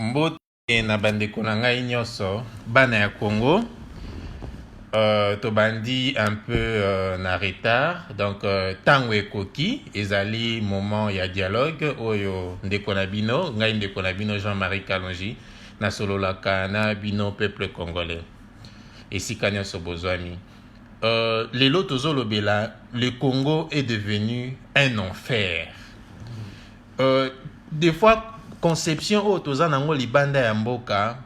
Mbote na bandeko na ngai nyonso bana ya Congo tobandi un peu na retard donc tango ekoki ezali moment ya dialogue oyo ndeko na bino ngai ndeko na bino Jean-Marie Kalonji na sololaka na bino peuple congolais esika nyonso bozwami lelo tozolobela le Congo est devenu un enfer des fois conception oyo toza nango libanda ya mboka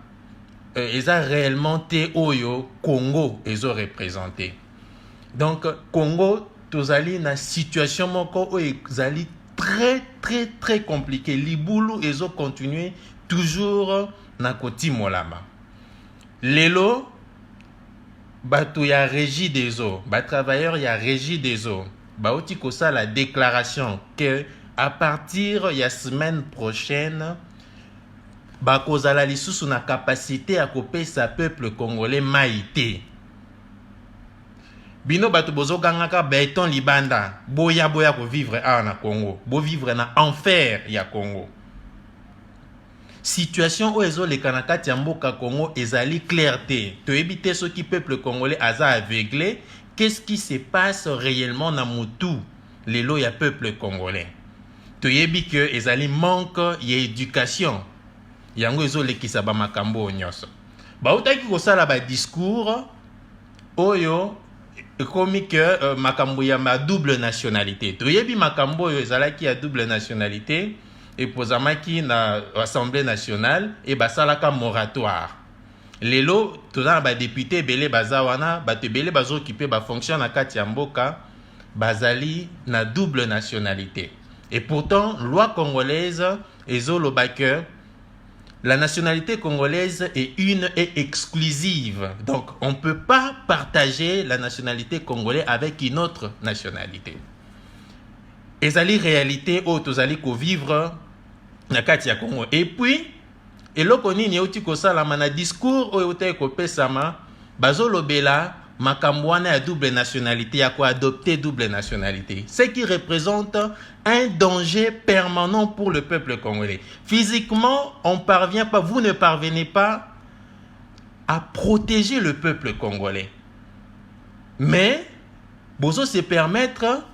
eza réellement te oyo Congo ezo représenté. Donc Congo tozali na situation moko oyo ezali très compliqué. Libulu ezo continuer toujours na kotimolama. Lelo bato ya régie des eaux, ba travailleurs ya régie des eaux, baoti kosa la déclaration que à partir ya semaine prochaine bakozala lisusu na capacité à kopesa peuple congolais maïté. Bino bato bozogangaka beton libanda boya ko vivre na Congo, bo vivre na enfer ya Congo. Situation o ezo le kanakati ya mboka Congo ezali clarté. To ebite ce qui peuple congolais aza aveuglé, qu'est-ce qui se passe réellement na mutu lelo ya peuple congolais. To yebi que ezali manque ya éducation. Yango ezolekisa ba makambo nyonso. Ba utaki kosala ba discours oyo ekomi que makambo ya ma double nationalité. Toyebi makambo oyo ezalaki ya double nationalité epozamaki na Assemblée nationale et basalaka moratoire. Lelo toza ba député belé baza wana bato belé bazo occuper ba fonction na kati ya mboka bazali na double nationalité. Et pourtant loi congolaise ezoloba que la nationalité congolaise est une et exclusive. Donc, on ne peut pas partager la nationalité congolaise avec une autre nationalité. Et ça, la réalité, tozali ko vivre na kati ya Congo. Et puis, eloko nini euti kosala na discours oyo te ko pesama bazolobela makambo wana ya double nationalité ya ko adopter double nationalité. Ce qui représente un danger permanent pour le peuple congolais. Physiquement, on parvient pas, vous ne parvenez pas à protéger le peuple congolais. Mais, bozo se permettre,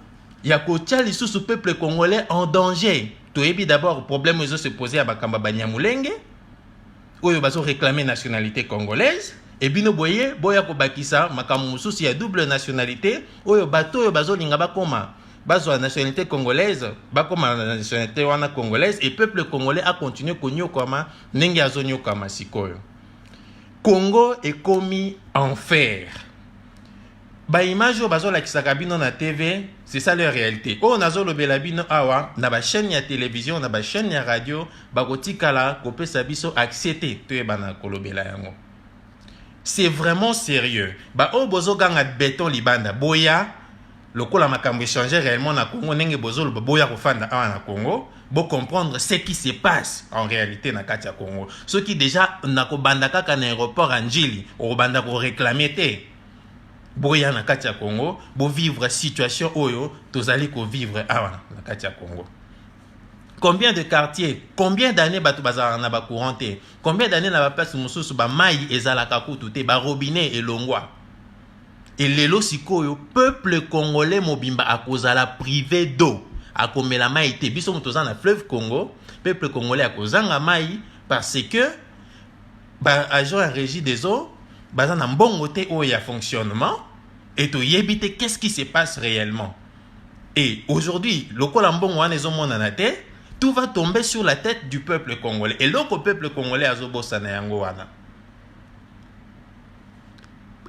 ya kotia lisusu peuple congolais en danger. Toyebi d'abord, problème ozo se poser à Bakamba Banyamulenge, oyo bazo réclamer nationalité congolaise. Et bino boye, boya ko bakisa, makambo mususu ya double nationalité, oyo bato oyo bazo linga bakoma. Bazo la nationalité congolaise, bakoma la nationalité wana congolaise, et peuple congolais a continué konyo kama, nenge azonyo kama sikoyo. Congo est commis enfer. Ba image yo bazo la kisaka bino na TV, c'est ça leur réalité. Oh nazo lobela bino awa, na ba chaîne ya télévision, na ba chaîne ya radio, bakotikala kopesa biso accepter to ebana kolobela yango. C'est vraiment sérieux. Ba o bozo ganga béton libanda boya lokola makambo échanger réellement na Congo nenge bozo boya kofanda na Congo, bo comprendre ce qui se passe en réalité na kati ya Congo. Ceux qui déjà na ko banda kaka na aéroport Anjili, o banda ko réclamer te. Boya na kati ya Congo, bo vivre situation oyo tozali ko vivre na kati ya Congo. Combien de quartiers, combien d'années batu bazala na ba couranté, combien d'années na ba place mususu ba mai ezalaka kutu te ba robinet elongwa. Et lelo sikoyo peuple congolais mobimba akozala privé d'eau, akomela mai te biso mutoza na fleuve Congo, peuple congolais akozanga mai parce que ba agent en régie des eaux baza na mbongo te o ya fonctionnement et to yebite qu'est-ce qui se passe réellement. Et aujourd'hui, lokola mbongo wana ezomona na te, tout va tomber sur la tête du peuple congolais. Et donc, le peuple congolais azobosa na yango wana.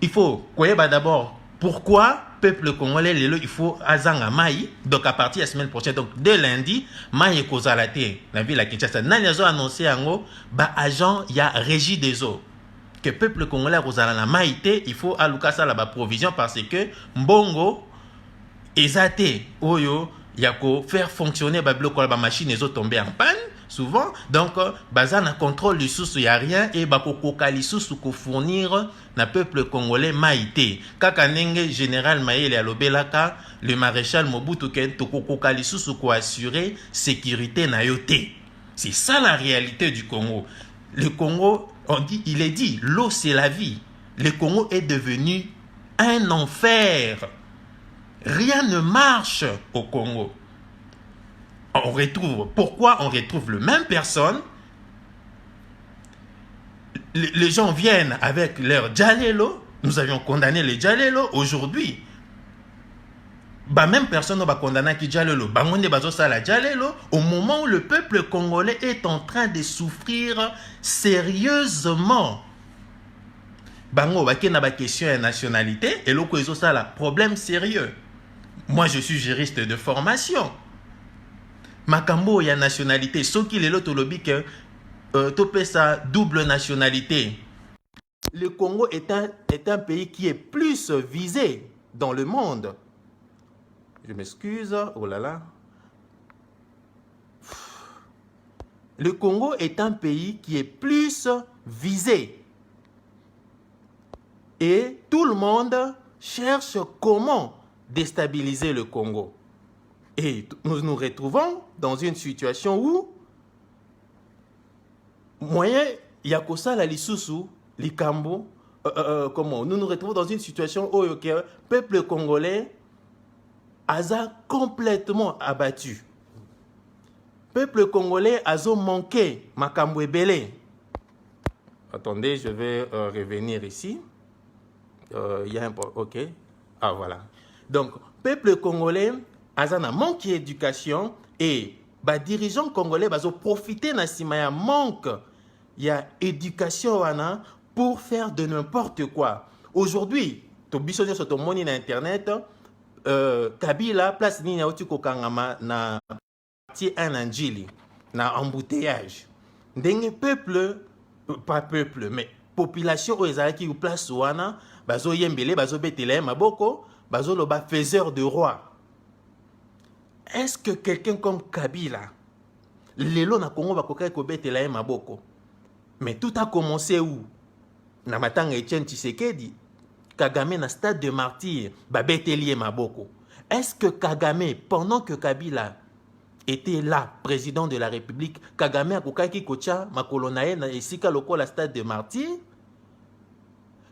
Il faut koyeba d'abord pourquoi peuple congolais lelo il faut azanga mai. Donc à partir de la semaine prochaine, donc dès lundi, mai ekozala te na ville à Kinshasa. Nani azo annoncé yango ba agent ya régie des eaux. Que peuple congolais kozala na mai te, il faut alukasa la ba provision parce que mbongo ezate oyo yako faire fonctionner ba bloc la machine ezo tomber en panne souvent donc baza na contrôle du sous y a rien et ba kokoka lisusu ko fournir na peuple congolais maïté kaka nenge général Mayele alobelaka le maréchal Mobutu Ken to kokoka lisusu ko assurer sécurité na yote. C'est ça la réalité du Congo. Le Congo, on dit, il est dit, l'eau c'est la vie. Le Congo est devenu un enfer. Rien ne marche au Congo. Pourquoi on retrouve les mêmes personnes? Les gens viennent avec leur Djalelo. Nous avions condamné les Djalelo. Aujourd'hui, même personne ne va condamner qui Djalelo. Au moment où le peuple congolais est en train de souffrir sérieusement. Bango baki na ba question de nationalité et loko ezo ça là problème sérieux. Moi je suis juriste de formation. Makambo ya nationalité soki lelo tolobi que topé sa double nationalité. Le Congo est un pays qui est plus visé dans le monde. Je m'excuse, oh là là. Le Congo est un pays qui est plus visé. Et tout le monde cherche comment déstabiliser le Congo. Et nous nous retrouvons dans une situation où moyen yakosa la lisusu likambo comment nous nous retrouvons dans une situation où le peuple congolais a complètement abattu. Peuple congolais a manqué makambo ebele. Attendez, je vais revenir ici. Il y a un ok. Ah voilà. Donc, peuple congolais a manqué d'éducation et les dirigeants congolais ont profité de ce manque de éducation pour faire de n'importe quoi. Aujourd'hui, tu as sur ton monde sur Internet, Kabila place ni na otikokangama na partie un anjili na embouteillage. Ndenge peuple pas peuple mais population ezalaki place wana bazo yembele bazo betele maboko bazo loba faiseur de roi. Est-ce que quelqu'un comme Kabila lelo na Congo bakoka ko betele maboko? Mais tout a commencé où? Na matanga Etienne Tshisekedi Kagame na stade de martyr babeteli maboko. Est-ce que Kagame pendant que Kabila était là, président de la République, Kagame a kokaki kocha makolonae na esika lokola stade de martyr?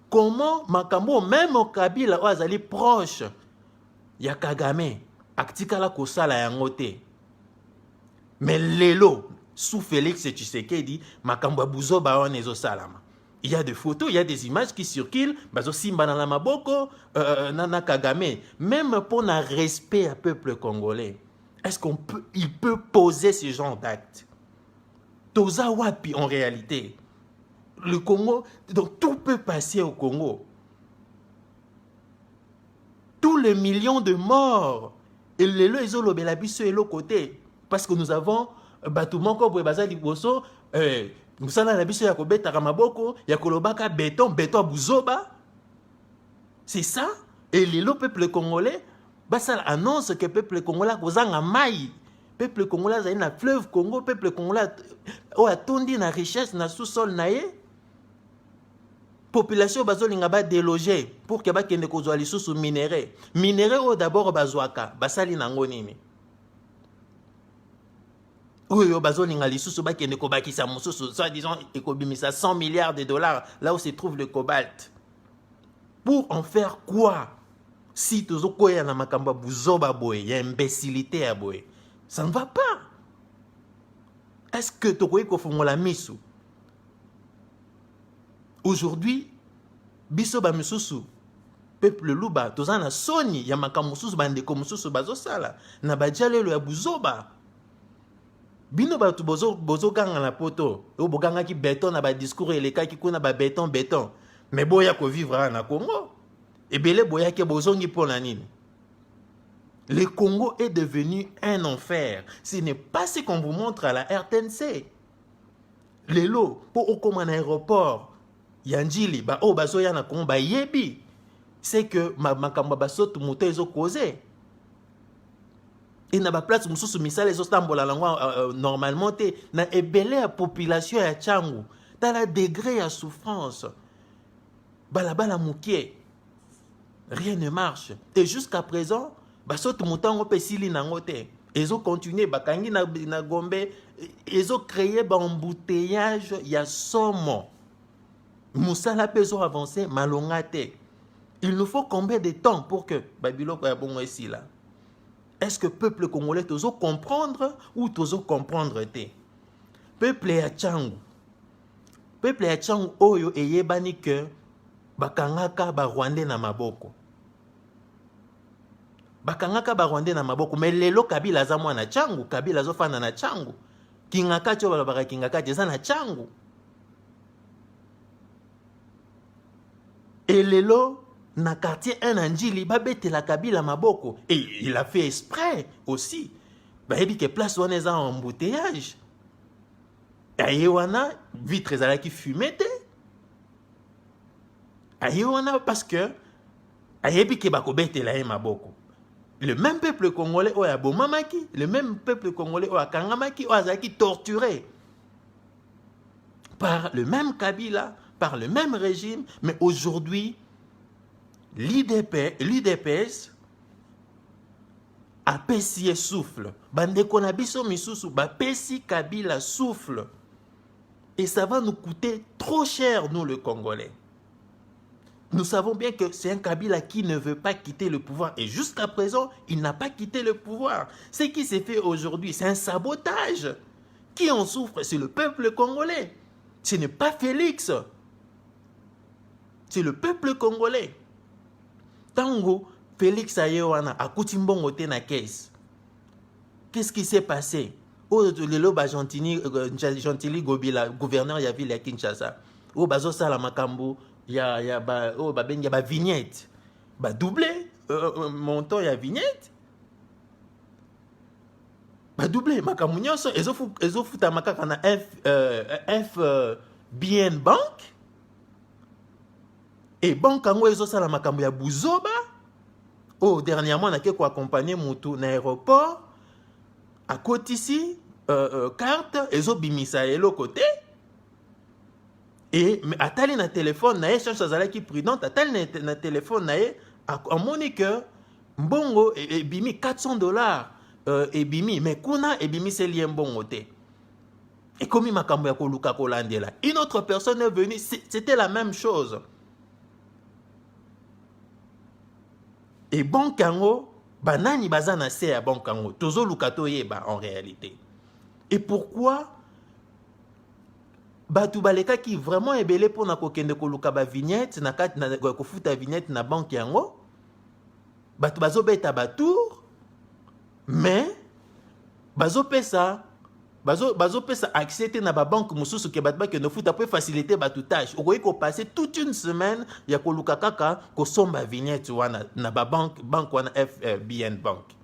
Comment makambo même au Kabila oazali proche ya Kagame aktikala kosala yango te? Mais lelo sous Félix Tshisekedi makambo buzoba on ezo salama. Il y a des photos, il y a des images qui circulent, bazo simba na maboko nana Kagame, même pour un respect à peuple congolais. Est-ce qu'il peut poser ce genre d'actes? Toza wapi en réalité? Le Congo, donc tout peut passer au Congo. Tous les millions de morts, et les lois ils ont l'obéla biso et l'autre côté, parce que nous avons bâtiment comme Baza Liboso, nous sommes la biso ya kobeta kamaboko, ya kolobaka béton buzoba. C'est ça? Et le peuple congolais, ça annonce que le peuple congolais a maï. Le peuple congolais a un fleuve Congo, le peuple congolais a tondi na richesse na sous-sol naé. Population bazolinga ba déloger pour que ba kende kozwa lisusu minéraux. Minéraux d'abord bazwaka, basali nango nini. Oyo bazolinga lisusu ba kende ko bakisa mususu, soit disons ekobimisa 100 milliards de dollars là où se trouve le cobalt. Pour en faire quoi? Si tu as na makamba buzoba boy, il y a imbécilité à boy. Ça ne va pas. Est-ce que tu as la misu? Aujourd'hui, biso ba misusu, peuple luba, tu as na soni, ya makamususu bandeko mususu bazosala, na badjalelo ya buzoba. Bino ba tu bozo ganga na poto, o boganga ki béton na ba discours eleka ki kuna ba béton. Mais boya ko vivre na Congo. Et bien, le Congo est devenu un enfer. Ce n'est pas ce qu'on vous montre à la RTNC. Les lots, pour au comme un aéroport, Yanjili, yebi, c'est que ma baso tout monte les causé. Et na ba place mususu misala les ostambola langwa normalement na ebele la population ya Tchangu, dans la degré à souffrance. Balabala moukie. Rien ne marche. Et jusqu'à présent, tout le monde peut s'y nangote. Ils ont continué, bakangi na Gombe, ils ont créé un embouteillage, il y a somme. Moussala peso avancé, malongate. Il nous faut combien de temps pour que Babylone soit bon ici là? Est-ce que le peuple congolais tozo comprendre ou tozo comprendre te? Peuple ya Tchangu. Peuple ya Tchangu oyo eyebani que bakangaka ba Rwandais na maboko. Bakangaka ba Rwandais na maboko, mais lelo Kabila za mwana Tchangu, Kabila zo fana na Tchangu. Kingaka tyo balabaka kingaka za na Tchangu. Et lelo na quartier 1 Anjili, babete la Kabila maboko. Et il a fait exprès aussi. Bah, il dit que place on est en embouteillage. Et wana vitre ezala qui fumait. Et wana parce que ayebi ke bakobete la maboko. Le même peuple congolais o ya bomamaki, le même peuple congolais o akangamaki o azaki torturé par le même Kabila, par le même régime, mais aujourd'hui l'UDPS a pesi souffle. Bandeko na biso misusu ba pesi Kabila souffle. Et ça va nous coûter trop cher, nous les Congolais. Nous savons bien que c'est un Kabila qui ne veut pas quitter le pouvoir. Et jusqu'à présent, il n'a pas quitté le pouvoir. Ce qui s'est fait aujourd'hui, c'est un sabotage. Qui en souffre? C'est le peuple congolais. Ce n'est pas Félix. C'est le peuple congolais. Tango, Félix Ayewana a Koutimbongo te na caisse. Qu'est-ce qui s'est passé? Oh, le loba Gentili Gobila, gouverneur ya ville ya Kinshasa. Oh, bazo sala makambo, ya ba vignette. Ba doublé montant ya vignette. Ba doublé makambo nyonso ezo futa makaka na FBN Bank. Et banque ango ezo sala makambo ya buzoba. Oh, dernièrement, on a quelqu'un accompagné Moutou dans l'aéroport. À côté ici, carte, ils ont bimisa et l'autre côté. Et à tel na téléphone, na cherche à qui prudente, à tel na téléphone, na en monique, mbongo et bimi $400 et bimi, mais kuna et bimi c'est lié mbongo te. Et comme il m'a cambié à Koluka Kolandela, une autre personne est venue, c'était la même chose. Et banque ango, banani bazana se à banque ango, tozo lukato yeba en réalité. Et pourquoi batu baleka qui vraiment est belé pour na kokende ko luka ba vignette na kat na ko futa vignette na banque ango, batu bazo beta batour, mais bazo pesa accepter na ba banque mususu ke batba ke no futa pour faciliter batu tâche. Okoyi ko passer toute une semaine ya ko luka kaka ko somba vignette wana na ba banque wana FBN Bank.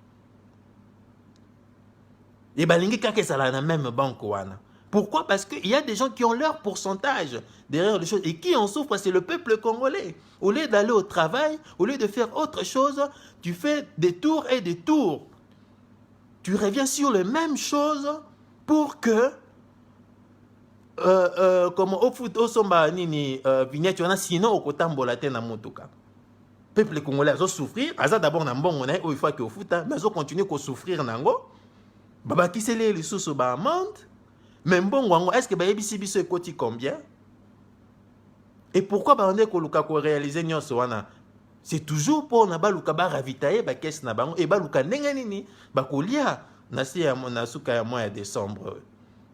Et balingi kaka sala na même banque wana. Pourquoi? Parce qu'il y a des gens qui ont leur pourcentage derrière les choses. Et qui en souffre, c'est le peuple congolais. Au lieu d'aller au travail, au lieu de faire autre chose, tu fais des tours et des tours. Tu reviens sur les mêmes choses pour que comme au foot au somba nini vignette on a sinon au kotambola te na motuka. Peuple congolais a souffrir, aza d'abord na mbongo na il faut que au foot mais zo continuer ko souffrir nango. Baba qui c'est les sous ba amende. Mais mbongo est-ce que ba yebisi biso ekoti combien? Et pourquoi ba on ko luka ko réaliser nyonso wana? C'est toujours pour na ba luka ba ravitailler ba caisse na bango et ba luka ndenge nini ba kolia na suka ya mois de décembre.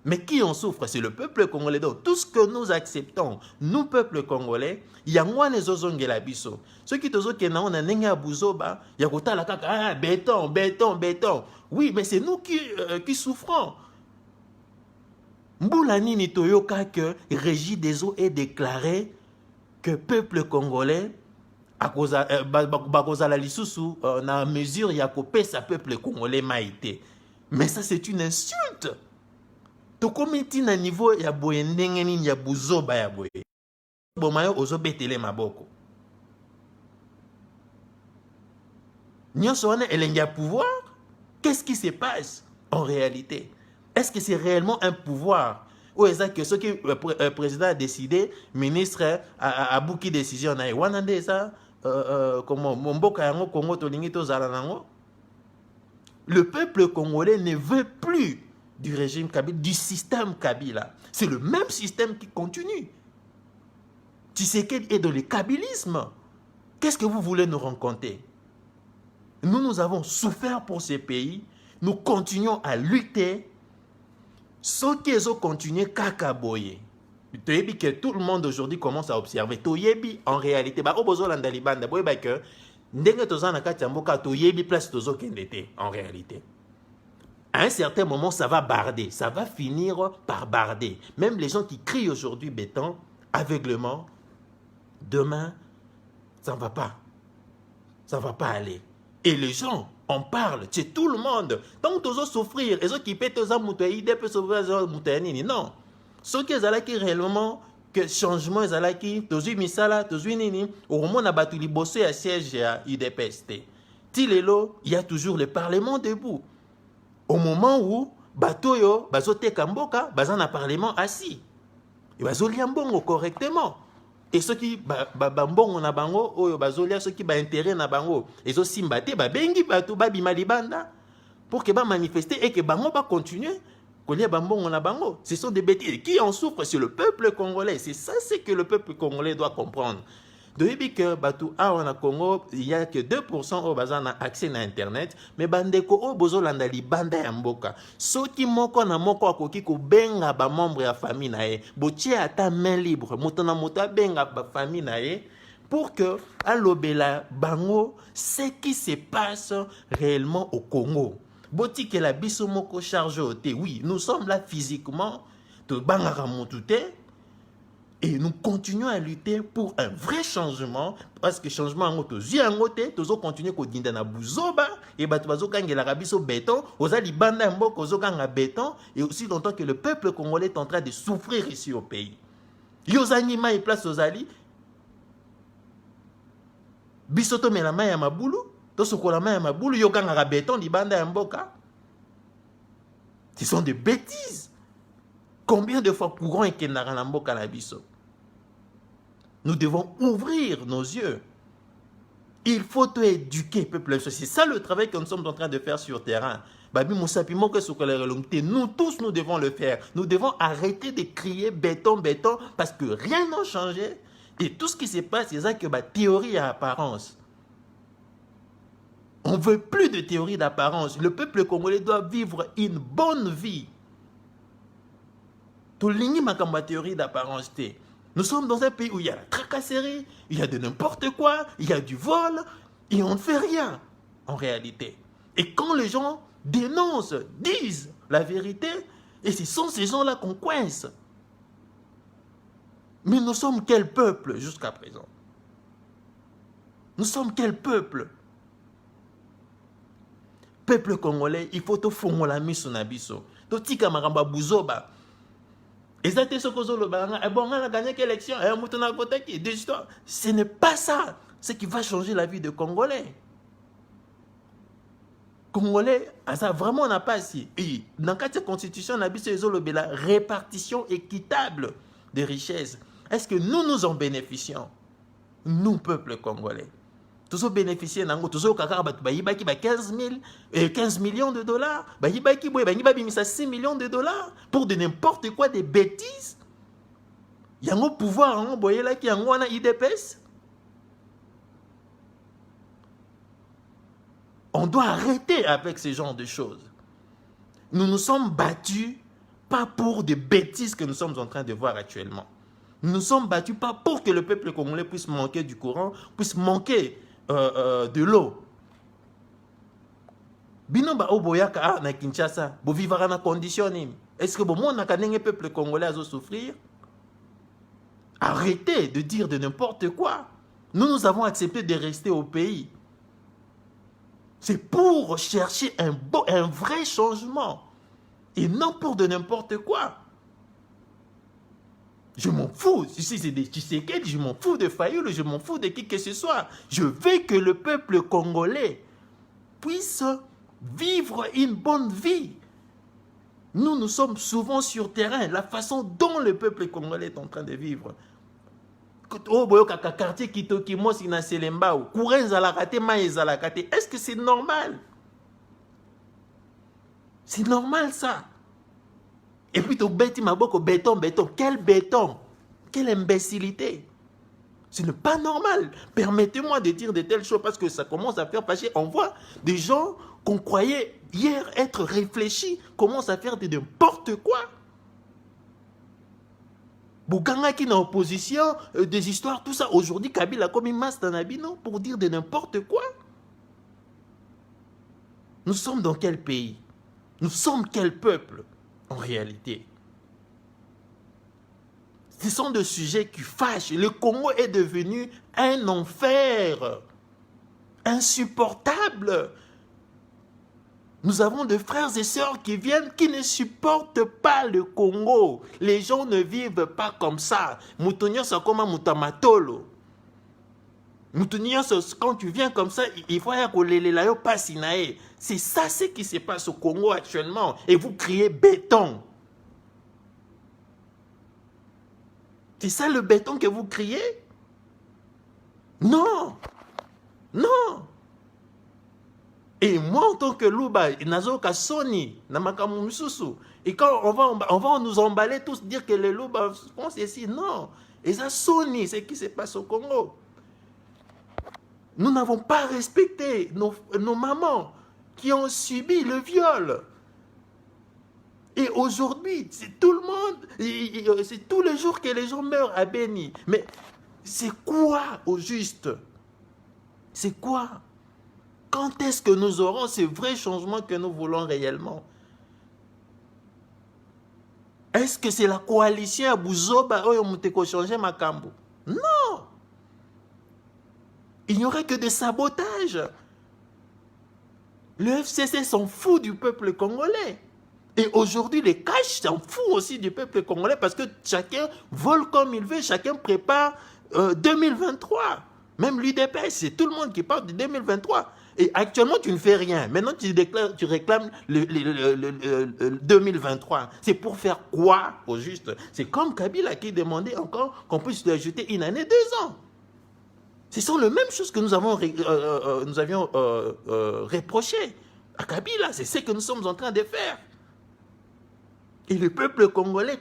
Mais qui en souffre? C'est le peuple congolais. Donc, tout ce que nous acceptons, nous, peuple congolais, il y a moins de zozongela biso. Ceux qui te disent que nous avons un bouzoba, il y a kota la kaka, béton. Oui, mais c'est nous qui souffrons. Mboulani ni toyoka que Régie des eaux est déclaré que peuple congolais, à cause de la lisusu, na mesure ya kopé sa peuple congolais maïté. Mais ça, c'est une insulte. Tokomiti na niveau ya boye ndenge nini ya buzoba ya boye. Bomayo ozo betele maboko. Nyonso wana elengi ya pouvoir. Qu'est-ce qui se passe en réalité? Est-ce que c'est réellement un pouvoir? Ou est-ce que ce que le président a décidé, ministre a bouki décision na wanande ça comment mboka yango Congo tolingi to zala nango? Le peuple congolais ne veut plus du régime Kabila, du système Kabila. C'est le même système qui continue. Tshisekedi est dans le kabylisme. Qu'est-ce que vous voulez nous raconter? Nous avons souffert pour ces pays. Nous continuons à lutter. Ceux qui ont continué kakaboye. Que tout le monde aujourd'hui commence à observer. Toyebi, en réalité, en réalité. À un certain moment, ça va barder. Ça va finir par barder. Même les gens qui crient aujourd'hui béton, aveuglement, demain, ça ne va pas. Ça ne va pas aller. Et les gens en parlent. C'est tout le monde. Tant que tu souffrir, les gens qui pètent aux amoutouaïs, ils peuvent sauver les amoutouaïs. Non. Ceux qui ont réellement que changement, ils ont qui, tous misala, tous nini, au moment où on a battu les bossés à siège à UDPST. Tilelo, il y a toujours le Parlement debout. Au moment où Batoyo, Bazote Kamboka, Bazan a Parlement assis. Et Bazoliambongo correctement. Et ceux qui bambongo na bango, oyo bazolia ceux qui ba intérêt na bango, et aussi mbate ba bengi batu ba bimalibanda pour que ba manifester et que bango ba continuer. Ce sont des bêtises. Qui en souffre? C'est le peuple congolais. C'est ça, c'est que le peuple congolais doit comprendre. Depuis que Batou a en Congo, il n'y a que 2% au bazar n'a accès à Internet, mais bandeko au bozo landali banda ya mboka. Ceux qui moko na moko akoki ko benga ba membre ya famille na ye, botie ata main libre, motona mota benga ba famille na ye, pour que alobela bango ce qui se passe réellement au Congo. Boti que la bisomoko charge au thé. Oui, nous sommes là physiquement, et nous continuons à lutter pour un vrai changement, parce que changement en auto, nous continuons à dire na buzoba et batubazo kangela rabiso béton, ozali banda mboko ozokanga béton, et aussi longtemps que le peuple congolais est en train de souffrir ici au pays. Yozanima et place ozali bisoto melama ya mabulu. Ce sont des bêtises. Combien de fois pourront nous devons ouvrir nos yeux. Il faut te éduquer, peuple. C'est ça le travail que nous sommes en train de faire sur le terrain. Nous tous, nous devons le faire. Nous devons arrêter de crier béton, béton, parce que rien n'a changé. Et tout ce qui se passe, c'est ça que la théorie à apparence. On ne veut plus de théorie d'apparence. Le peuple congolais doit vivre une bonne vie. Tout le monde a une théorie d'apparence. Nous sommes dans un pays où il y a la tracasserie, il y a de n'importe quoi, il y a du vol, et on ne fait rien, en réalité. Et quand les gens dénoncent, disent la vérité, et ce sont ces gens-là qu'on coince. Mais nous sommes quel peuple jusqu'à présent? Nous sommes quel peuple? Peuple congolais, il faut te fongo la miso na biso. To tika maramba buzoba. Ezate sokozo lo banga, bon on a gagné quelle élection, mutona voté qui des histoires. Ce n'est pas ça, ce qui va changer la vie de Congolais. Congolais, ça vraiment n'a pas si. Et dans cette constitution, na biso ezolo la répartition équitable des richesses. Est-ce que nous en bénéficions? Nous, peuple congolais. Tous ont bénéficié tous ont 15 millions de dollars, 6 millions de dollars pour de n'importe quoi, des bêtises. Il y a un pouvoir, il y a un IDPS. On doit arrêter avec ce genre de choses. Nous nous sommes battus pas pour des bêtises que nous sommes en train de voir actuellement. Nous nous sommes battus pas pour que le peuple congolais puisse manquer du courant, puisse manquer de l'eau. Binomba oboyaka na Kinshasa, bo vivra na condition. Est-ce que bon monde na peuple congolais a souffrir? Arrêtez de dire de n'importe quoi. Nous avons accepté de rester au pays. C'est pour chercher un vrai changement et non pour de n'importe quoi. Je m'en fous. Si c'est des Tshisekedi, je m'en fous de Fayoulou, je m'en fous de qui que ce soit. Je veux que le peuple congolais puisse vivre une bonne vie. Nous sommes souvent sur terrain. La façon dont le peuple congolais est en train de vivre. Est-ce que c'est normal? C'est normal ça. Et puis tu bêtis ma boque, béton. Quel béton? Quelle imbécilité. Ce n'est pas normal. Permettez-moi de dire de telles choses parce que ça commence à faire fâcher. On voit des gens qu'on croyait hier être réfléchis commencent à faire de n'importe quoi. Bouganga qui est en opposition, des histoires, tout ça. Aujourd'hui, Kabila a commis masse dans Abino pour dire de n'importe quoi. Nous sommes dans quel pays? Nous sommes quel peuple en réalité? Ce sont des sujets qui fâchent. Le Congo est devenu un enfer insupportable. Nous avons des frères et sœurs qui viennent, qui ne supportent pas le Congo. Les gens ne vivent pas comme ça. Moutonio, c'est comme un moutamatolo. Moutonio, quand tu viens comme ça, il faut que les passe. C'est ça ce qui se passe au Congo actuellement. Et vous criez béton. C'est ça le béton que vous criez? Non. Non. Et moi, en tant que Louba, Nazoka Sony, Namakamu Mususu, et quand on va nous emballer tous, dire que les Louba pensent ici, non. Et ça, Sony, c'est ce qui se passe au Congo. Nous n'avons pas respecté nos mamans qui ont subi le viol. Et aujourd'hui, c'est tout le monde, c'est tous les jours que les gens meurent à Béni. Mais c'est quoi au juste? C'est quoi? Quand est-ce que nous aurons ce vrai changement que nous voulons réellement? Est-ce que c'est la coalition à Bouzoba qui a changé Makambo? Non! Il n'y aurait que des sabotages. Le FCC s'en fout du peuple congolais. Et aujourd'hui, les caches s'en foutent aussi du peuple congolais parce que chacun vole comme il veut, chacun prépare 2023. Même l'UDPS, c'est tout le monde qui parle de 2023. Et actuellement, tu ne fais rien. Maintenant, tu réclames le 2023. C'est pour faire quoi, au juste? C'est comme Kabila qui demandait encore qu'on puisse lui ajouter une année, 2 ans. Ce sont les mêmes choses que nous avions reproché à Kabila. C'est ce que nous sommes en train de faire. Et le peuple congolais,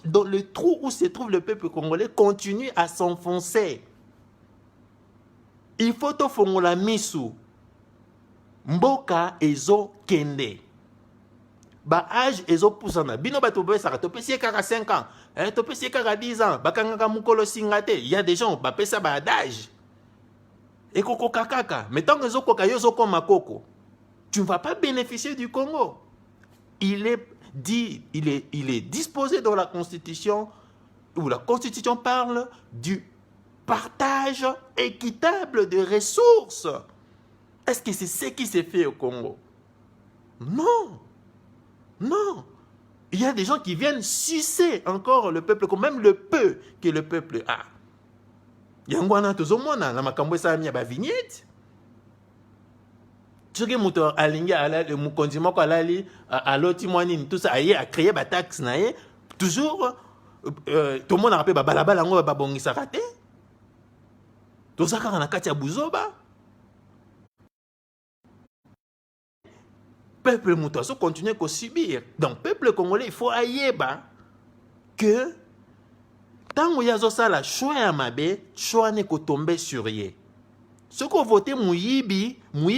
dans le trou où se trouve le peuple congolais, continue à s'enfoncer. Il faut tout faire la misu. Mboka ezo kende. Ba âge ezo poussana. Bino ba tobe saka topesi kaka 5 ans. Topesi kaka 10 ans. Bakanga mukolo singate. Il y a des gens ba pesa ba d'âge. Et koko kakaka. Mais tant que ezo koka yozo koma koko. Tu ne vas pas bénéficier du Congo. Il est disposé dans la Constitution, où la Constitution parle du partage équitable de ressources. Est-ce que c'est ce qui s'est fait au Congo? Non. Non. Il y a des gens qui viennent sucer encore le peuple, même le peu que le peuple a. Yangwana tozomona na makambo sa mi ba vignette. Tsoki muto alingi alali mukonzi moko alali aloti mwanini tout ça aye a créer ba taxe na ye toujours tout le monde rappelle ba balabala ngo ba bongisa raté. To ça kana kati ya Buzoba. Peuple mutoso continue à subir. Donc peuple congolais il faut ayeba que tant que yazo sala choix ya mabe choix ne ko tomber sur ye. Ce qu'on voté Mouyibi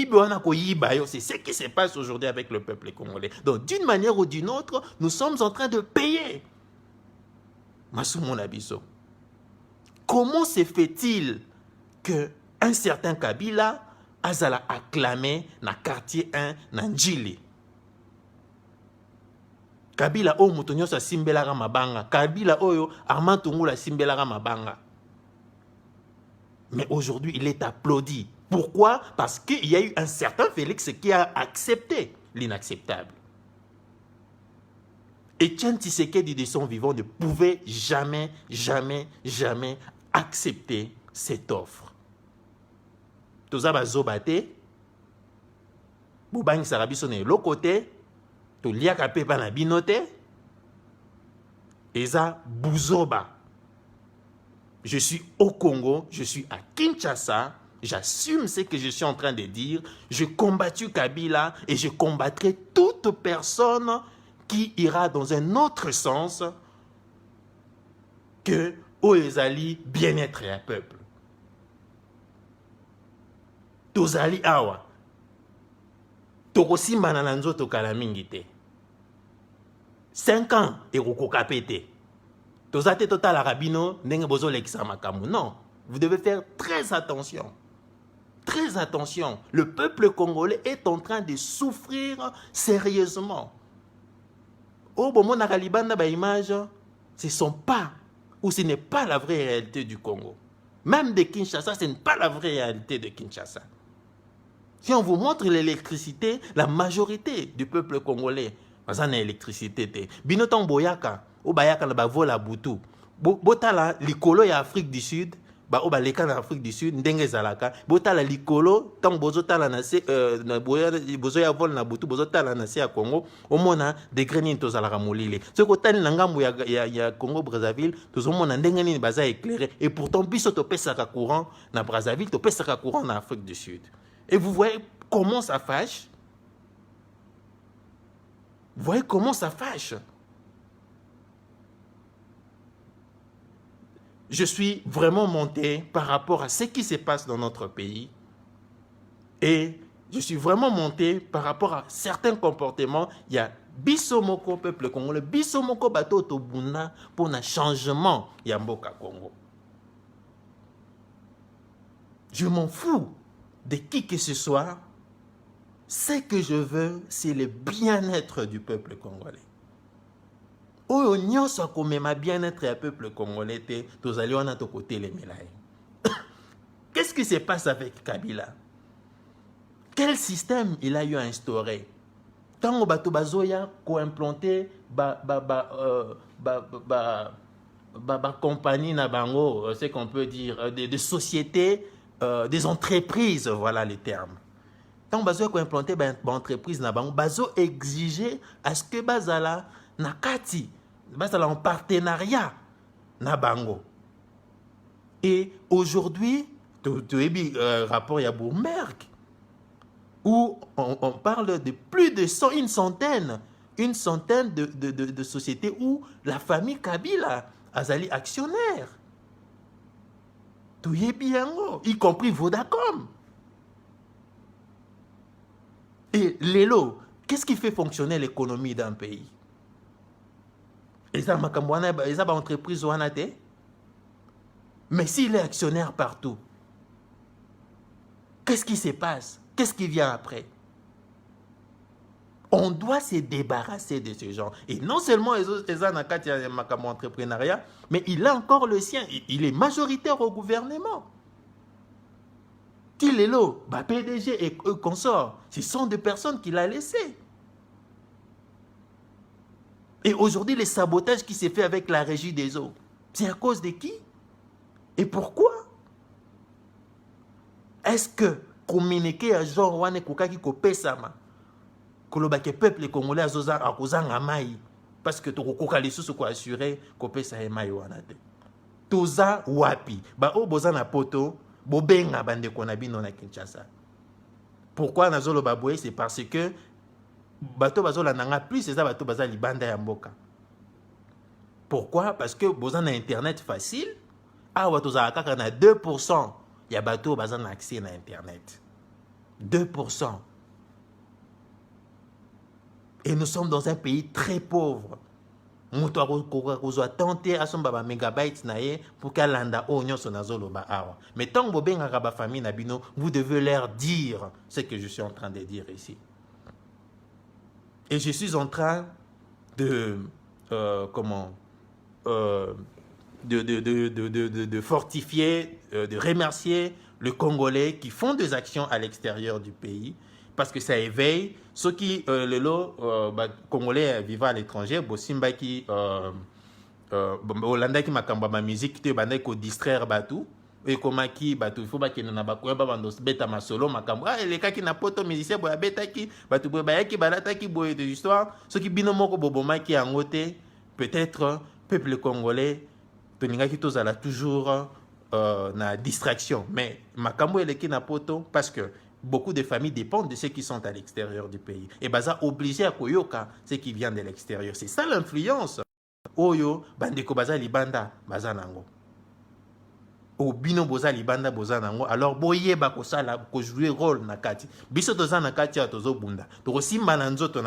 wana ko yiba yo, c'est ce qui se passe aujourd'hui avec le peuple congolais. Donc d'une manière ou d'une autre, nous sommes en train de payer. Masumon Abiso. Comment se fait-il que un certain Kabila azala acclamé na quartier 1 na Njili? Kabila o mutonyo sa simbelaka mabanga. Kabila oyo Armand Tungula simbelaka mabanga. Mais aujourd'hui, il est applaudi. Pourquoi? Parce qu'il y a eu un certain Félix qui a accepté l'inacceptable. Etienne Tshisekedi de son vivant ne pouvait jamais accepter cette offre. Toza bazobate, Boubangi Sarabiso ne l'autre côté, to liaka pepa na binote, eza Buzoba. Je suis au Congo, je suis à Kinshasa, j'assume ce que je suis en train de dire. J'ai combattu Kabila et je combattrai toute personne qui ira dans un autre sens que Oezali bien-être à peuple. Tozali awa. Tokosimba na nzoto kala mingi te. 5 ans et rokokapete. Tozate total arabino ndenge bozo lekisa makamu. Non, vous devez faire très attention. Très attention. Le peuple congolais est en train de souffrir sérieusement. Oh, bon, mon aralibanda ba image, ce sont pas ou ce n'est pas la vraie réalité du Congo. Même de Kinshasa, ce n'est pas la vraie réalité de Kinshasa. Si on vous montre l'électricité, la majorité du peuple congolais, parce qu'on a l'électricité. Binoton boyaka, ou bayaka na ba vola butu. Botala likolo ya Afrique du Sud, ba o ba leka na Afrique du Sud ndenge zalaka. Botala likolo tant bozotala na se na bozo ya vol na butu bozotala na se ya Congo, omona degré nini tozalaka molile. Ce ko tali na ngambo ya Congo Brazzaville, tozomona ndenge nini baza éclairé et pourtant biso to pesaka courant na Brazzaville, to pesaka courant na Afrique du Sud. Et vous voyez comment ça fâche. Vous voyez comment ça fâche. Je suis vraiment monté par rapport à ce qui se passe dans notre pays. Et je suis vraiment monté par rapport à certains comportements. Il y a Bissomoko, peuple congolais, Bissomoko bato tobuna pour un changement Yamboka Congo. Je m'en fous de qui que ce soit. Ce que je veux, c'est le bien-être du peuple congolais. Oyo nyonso akomema bien-être ya peuple congolais te tozali wana to côté les mélailles. Qu'est-ce qui se passe avec Kabila? Quel système il a eu à instaurer? Tango bato bazoya ko implanter compagnie na bango, c'est qu'on peut dire des sociétés, des entreprises, voilà les termes. Tant bazo ko implanter ba entreprise na bango, bazo exiger à ce que bazala na kati, bazala en partenariat na bango. Et aujourd'hui, tu as rapport ya Bloomberg où on parle de plus de 100, une centaine de sociétés où la famille Kabila azali actionnaire. Tu bien, y compris Vodacom. Et Lelo, qu'est-ce qui fait fonctionner l'économie d'un pays? Ils ont une entreprise. Mais s'il est actionnaire partout, qu'est-ce qui se passe? Qu'est-ce qui vient après? On doit se débarrasser de ce genre. Et non seulement les autres entrepreneuriat, mais il a encore le sien. Il est majoritaire au gouvernement. Tilelo, PDG et consorts, ce sont des personnes qu'il a laissées. Et aujourd'hui, le sabotage qui s'est fait avec la régie des eaux, c'est à cause de qui? Et pourquoi? Est-ce que communiquer à Jean Wane Koukaki Kopesama, que peuple congolais a kozanga mai, parce que tu as sous quoi assurer Kopesa et mai wanate. Toza wapi, o bozana poto, bobenga bande konabino na Kinshasa. Pourquoi nazolo baboué? C'est parce que bato bazola nanga plus c'est ça bato baza libanda ya mboka. Pourquoi? Parce que bozana internet facile, toza kaka na 2%. Il y a bateau qui ont accès à Internet. 2%. Et nous sommes dans un pays très pauvre. Nous avons tenté à son mégabytes pour qu'elle landa oignon son azoloba awa. Mais tant que vous avez une famille nabino, vous devez leur dire ce que je suis en train de dire ici. Et je suis en train de de fortifier, de remercier les Congolais qui font des actions à l'extérieur du pays, parce que ça éveille ceux qui, le lot Congolais vivant à l'étranger, Bosimba qui, Hollanda qui m'a cambié ma musique, qui te ko distraire batou, et comment qui batou, il faut pas qu'il n'en a pas quoi, bandos beta ma solo ma camera, et les cas qui n'a pas de musicien, boya beta qui, batou boya qui balata qui boya de l'histoire, ceux qui binomoko boboma qui en côté, peut-être peuple congolais. Toninga qui tozala toujours na distraction. Mais makambo eleki na poto parce que beaucoup de familles dépendent de ceux qui sont à l'extérieur du pays. Et baza obligé à koyoka ceux qui viennent de l'extérieur. C'est ça l'influence. Oyo bandeko baza libanda baza nango. Obino boza libanda boza nango. Alors boye ba kosala ko jouer rôle na kati. Biso toza na kati ya tozo bunda. Toko simba na nzoto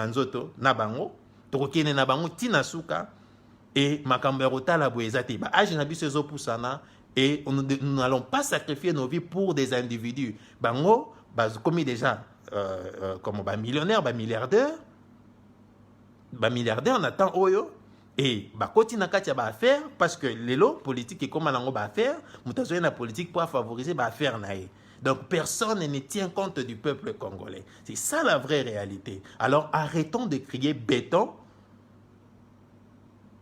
na bango. Toko kene na bango tina suka. Et makambo ya kotala boeza te. Ba age na biso ezo pusana. Et nous n'allons pas sacrifier nos vies pour des individus. Bango, comme déjà, comme millionnaire, milliardaire, on attend Oyo. Et côté na katia ba faire parce que les lots politiques et comment on va faire, mutazoye na politique pour favoriser ba faire naé. Donc personne ne tient compte du peuple congolais. C'est ça la vraie réalité. Alors arrêtons de crier béton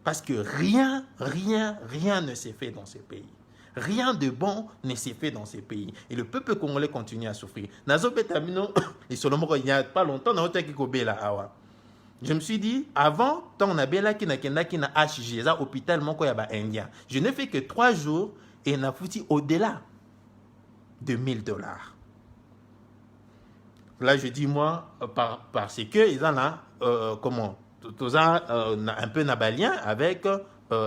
parce que rien ne s'est fait dans ce pays. Rien de bon ne s'est fait dans ces pays. Et le peuple congolais continue à souffrir. Il n'y a pas longtemps, je me suis dit, avant, tant on a bien là qui n'a HG, ça hôpital, mon koyaba indien. Je n'ai fait que 3 jours et on a foutu au-delà de $1000. Là, je dis moi, parce que ils en ont, comment, un peu nabalien avec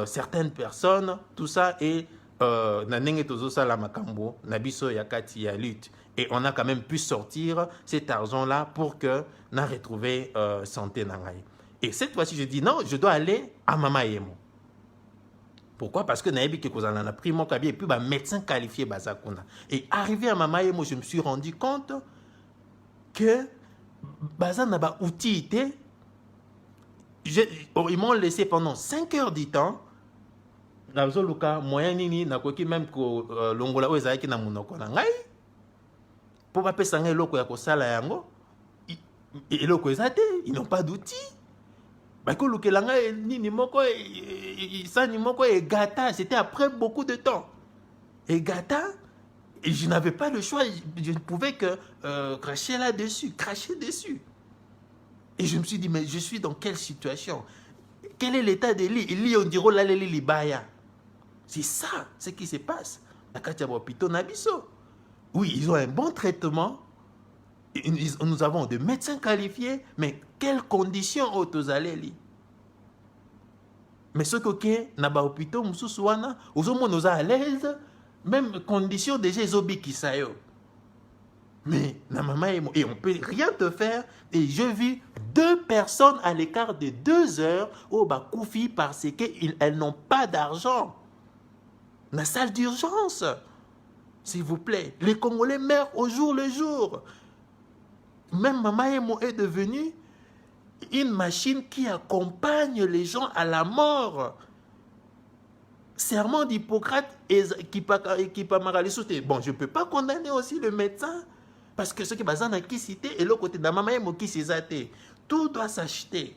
certaines personnes, tout ça, et et on a quand même pu sortir cet argent-là pour que nous retrouvions santé. Et cette fois-ci, je dis non, je dois aller à Mama Yemo. Pourquoi? Parce que Naïbi Kekozan a pris mon cabinet et puis un médecin qualifié Bazakuna. Et arrivé à Mama Yemo, je me suis rendu compte que Bazan n'a pas outil. Ils m'ont laissé pendant 5 heures du temps. Luka moyen nini nakoki même ko longola o ezaki na munoko na ngai po ba pesa ngai loko ya kosala yango eloko ezate ils n'ont pas d'outils ba ko lukela ngai nini moko sani moko e gata c'était après beaucoup de temps et gata et je n'avais pas le choix, je ne pouvais que cracher dessus et je me suis dit mais je suis dans quelle situation, quel est l'état de lit, il lit on dirait la li baya. C'est ça, ce qui se passe. Oui, ils ont un bon traitement. Nous avons des médecins qualifiés, mais quelles conditions autozaleli? Mais ce que na ba hôpital mususuana, nous à l'aise, même conditions déjà zobi kisayo. Mais na mama et on peut rien te faire. Et je vis 2 personnes à l'écart de 2 heures au bakoufi parce qu'elles n'ont pas d'argent. La salle d'urgence, s'il vous plaît. Les Congolais meurent au jour le jour. Même Mama Yemo est devenue une machine qui accompagne les gens à la mort. Serment d'Hippocrate qui pas maralisouté. Bon, je ne peux pas condamner aussi le médecin parce que ce qui est basé dans qui cité et l'autre côté de Mama Yemo qui s'est. Tout doit s'acheter.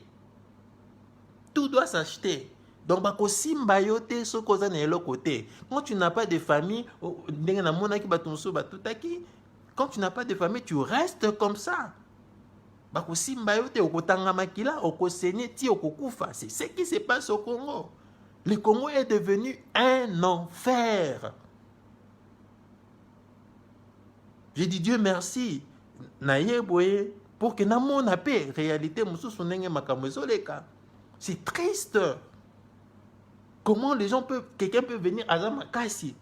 Tout doit s'acheter. Donc, quand tu n'as pas de famille, quand tu n'as pas de famille, tu restes comme ça. C'est ce qui se passe au Congo. Le Congo est devenu un enfer. J'ai dit Dieu merci. Pour que nous ayons paix. Réalité, c'est triste. Comment les gens peuvent, quelqu'un peut venir à Zamakasi,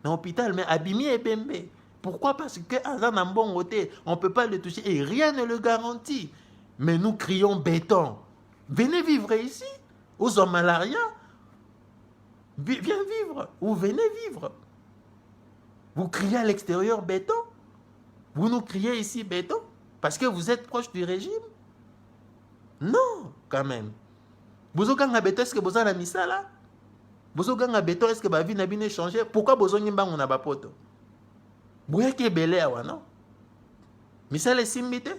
dans l'hôpital, mais abîmé et bembe. Pourquoi? Parce que Azan a un bon côté, on ne peut pas le toucher et rien ne le garantit. Mais nous crions béton. Venez vivre ici, aux hommes malaria. Viens vivre, ou venez vivre. Vous criez à l'extérieur béton. Vous nous criez ici béton parce que vous êtes proche du régime. Non, quand même. Vous avez béton, est-ce que vous avez mis ça là? Vous avez béton, est-ce que votre vie n'a pas changé? Pourquoi vous avez mis ça dans la poto? Vous avez été belé, non? Mais ça, les simbité.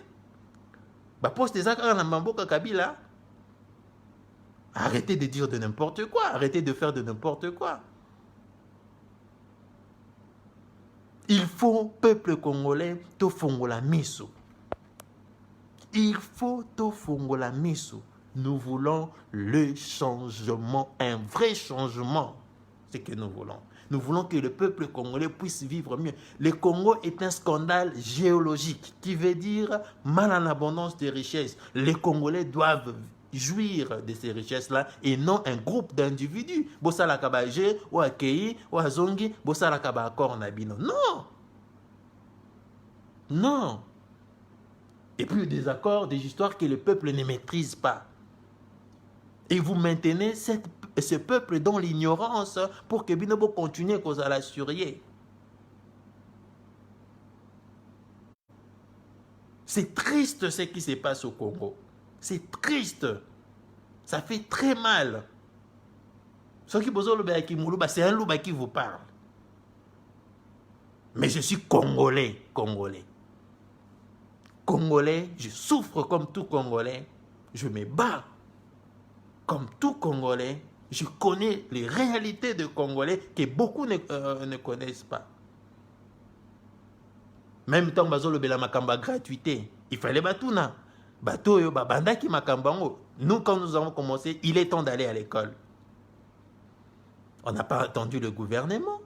Bah, poste ça quand on a Kabila. Arrêtez de dire de n'importe quoi. Arrêtez de faire de n'importe quoi. Il faut, peuple congolais, to fongola miso. Il faut to fongola miso. Nous voulons le changement, un vrai changement. ce que nous voulons. Nous voulons que le peuple congolais puisse vivre mieux. Le Congo est un scandale géologique qui veut dire mal en abondance de richesses. Les Congolais doivent jouir de ces richesses-là et non un groupe d'individus. Bossala Kabaje, ou Akei, ou Azongi, Bossala Kabakor Nabino. Non! Non! Et puis des accords, des histoires que le peuple ne maîtrise pas. Et vous maintenez ce peuple dans l'ignorance pour que Binobo continue à la surveiller. C'est triste ce qui se passe au Congo. C'est triste. Ça fait très mal. Ce qui c'est un louba qui vous parle. Mais je suis Congolais. Congolais, je souffre comme tout Congolais. Je me bats comme tout Congolais. Je connais les réalités de Congolais que beaucoup ne connaissent pas. Même temps, le bela makamba gratuité. Il fallait batuna. Bato yo babanda ki makambango. Nous, quand nous avons commencé, il est temps d'aller à l'école. On n'a pas attendu le gouvernement.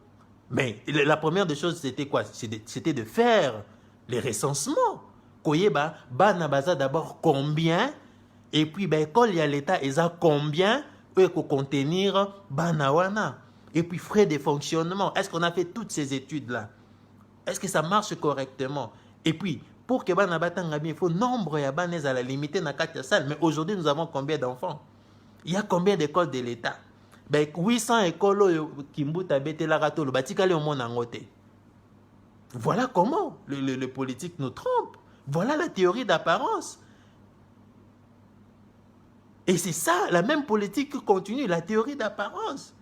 Mais la première des choses, c'était quoi? C'était de faire les recensements. Koyeba, bana baza d'abord combien? Et puis, quand il y a l'État, ils ont combien pour contenir banawana? Et puis, frais de fonctionnement. Est-ce qu'on a fait toutes ces études-là? Est-ce que ça marche correctement? Et puis, pour que banabatanga bien, il faut nombre ya banez à la limiter dans 4 salles. Mais aujourd'hui, nous avons combien d'enfants? Il y a combien d'écoles de l'État? 800 écoles qui mbuta bete la rato le batikale au monde angote. Voilà comment le politique nous trompe. Voilà la théorie d'apparence. Et c'est ça, la même politique qui continue, la théorie d'apparence.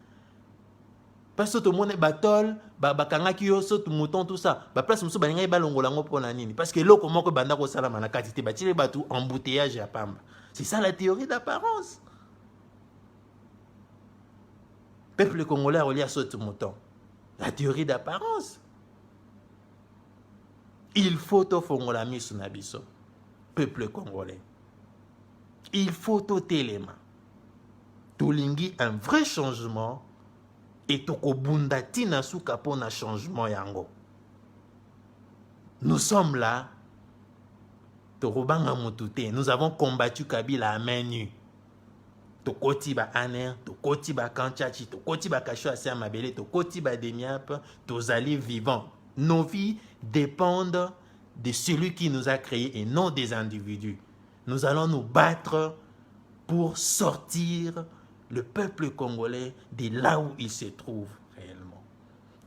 Parce que tout le monde est batol, bakanga kiyo, tout mouton, tout ça. Place musu balinga balongolango pona nini. Parce que l'eau comment que banda ko sala mana katite batile batu embouteillage ya pamba. C'est ça la théorie d'apparence. Peuple congolais relié à ce mouton. La théorie d'apparence. Il faut au fongola misu nabiso. Peuple congolais. Il faut au téléma. Tolingi un vrai changement et toko bundati na suka pona changement yango. Nous sommes là. Torobanga mutute. Nous avons combattu Kabila à main nue. Tokoti ba aner, tokoti ba kanchachi, tokoti ba kasho ase mabele, tokoti ba demiap, tozali vivants. Nos vies dépendent de celui qui nous a créés et non des individus. Nous allons nous battre pour sortir le peuple congolais de là où il se trouve réellement.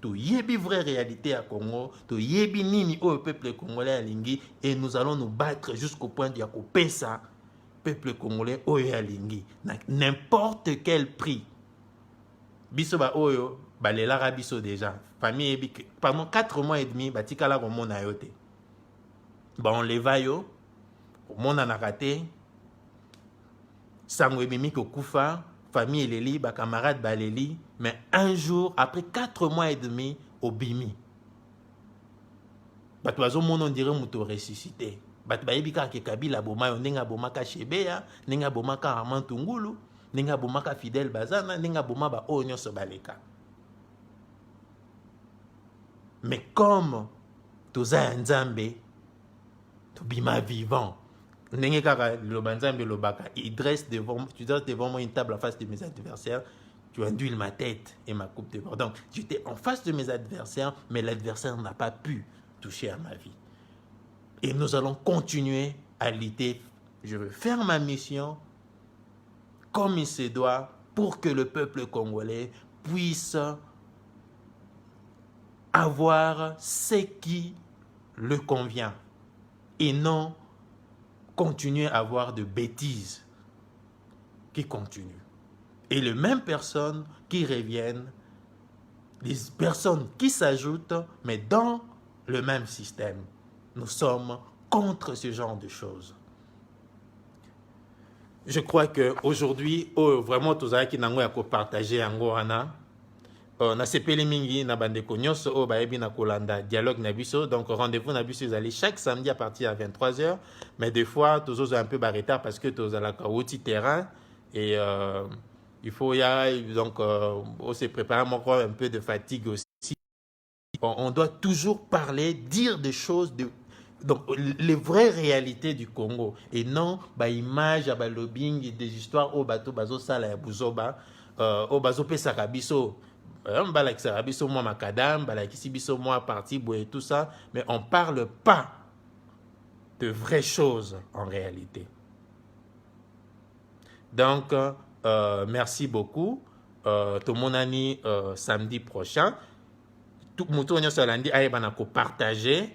Tu yebi vraie réalité à Congo, tu yebi nini au peuple congolais à Lingi, et nous allons nous battre jusqu'au point de couper ça. Peuple congolais oyo alingi n'importe quel prix. Biso ba oyo balela biso déjà. Famille pendant 4 mois et demi batikala ko mona yote. On les va yo mona na raté. Sango ebimi ko kufa, famille eleli ba camarade baleli, mais un jour après 4 mois et demi au bimi. Bato bazo mona on dirait muto ressuscité. Bat baibika ke Kabila boma yo nenga bomaka Shebeya, nenga bomaka Armand Tungulu, nenga bomaka Fidel Bazana, nenga boma ba onyo sobaleka. Mais comme toza nzambe, to bima vivant, nenga kaka lo banzambe lo baka, tu dresses devant moi une table en face de mes adversaires, tu induis ma tête et ma coupe de bord. Donc, j'étais en face de mes adversaires, mais l'adversaire n'a pas pu toucher à ma vie. Et nous allons continuer à lutter. Je veux faire ma mission comme il se doit pour que le peuple congolais puisse avoir ce qui le convient et non continuer à avoir de bêtises qui continuent. Et les mêmes personnes qui reviennent, les personnes qui s'ajoutent, mais dans le même système. Nous sommes contre ce genre de choses. Je crois qu'aujourd'hui, vraiment, tous ceux qui ont partagé Angoana, na sepeli mingi na bandeko nyonso baebi na kolanda dialogue na biso. Donc rendez-vous na biso allez chaque samedi à partir de 23h, mais des fois tous un peu retard parce que tous à la outil terrain et Il faut donc on se prépare encore un peu de fatigue aussi. On doit toujours parler, dire des choses, donc les vraies réalités du Congo et non bah image bah lobbying des histoires au bateau bazo sala ya buzoba au bazo pesa kabiso bala kisabiso moi makadam bala kisibiso moi parti et tout ça, mais on parle pas de vraies choses en réalité. Donc merci beaucoup. Tout mon ami samedi prochain tout mutu onyo salandi aye bana ko partager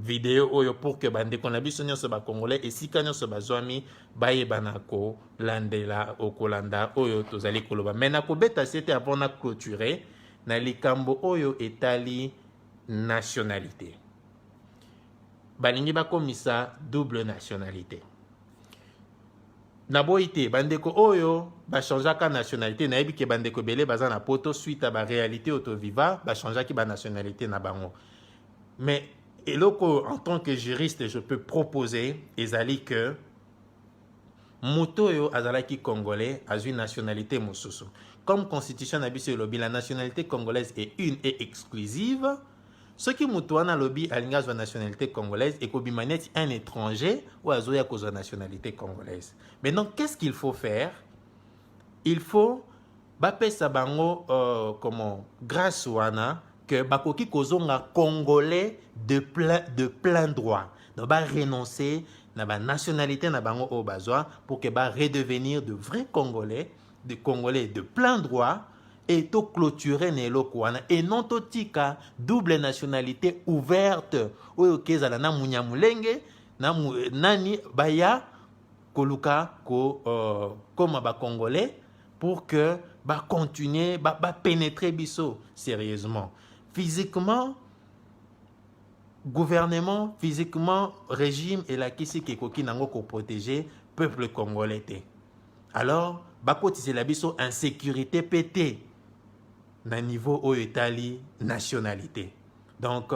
vidéo oyo pour que bande kona biso nyonso ba congolais esika nyonso bazwami baye bana ko landela okolanda oyo tozali koloba mena ko beta c'était avant na clôturer na likambo oyo etali nationalité balingi bakomisa double nationalité na boite bandeko oyo ba changeaka nationalité na yebi ke bandeko belé baza na poto suite à ba réalité auto viva ba changeaki ba nationalité na bango. Mais eloko en tant que juriste je peux proposer ezali que moto yo azalaki congolais a une nationalité mosusu. Comme constitution na biso lobi la nationalité congolaise est une et exclusive. Ce qui moutouana lobby a la nationalité congolaise et qu'obimanet un étranger ou à zoya cause de nationalité congolaise. Maintenant, qu'est-ce qu'il faut faire? Il faut bapé sabango comment grâce wana que bakoki kozonga congolais de plein droit. Donc ba renoncer na ba nationalité na bango au besoin pour que ba redevenir de vrais congolais de plein droit. Et to clôturer nelokwana et non to tika double nationalité ouverte oyo kezala na munyamulenge na nani baya koluka ko comme ba congolais pour que ba continuer ba pénétrer biso sérieusement physiquement gouvernement physiquement régime et la kisi kekoki nango ko protéger peuple congolais te alors ba kotise la biso insécurité pété na niveau au Italie nationalité. Donc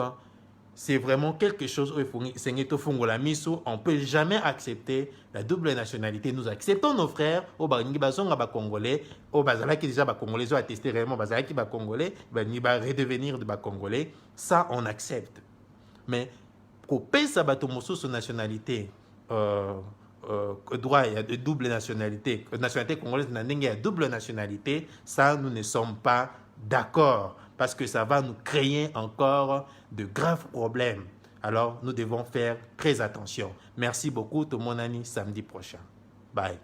c'est vraiment quelque chose où on ne peut jamais accepter la double nationalité. Nous acceptons nos frères au Baringi Bazonga ba Congolais, au Bazala qui déjà ba Congolais ont attesté réellement Bazala qui ba Congolais, ba redevenir de ba Congolais, ça on accepte. Mais pour payer sa batomoso son nationalité droit il y a de double nationalité, nationalité congolaise il y a double nationalité, ça nous ne sommes pas d'accord parce que ça va nous créer encore de graves problèmes. Alors nous devons faire très attention. Merci beaucoup, tout mon ami, samedi prochain. Bye.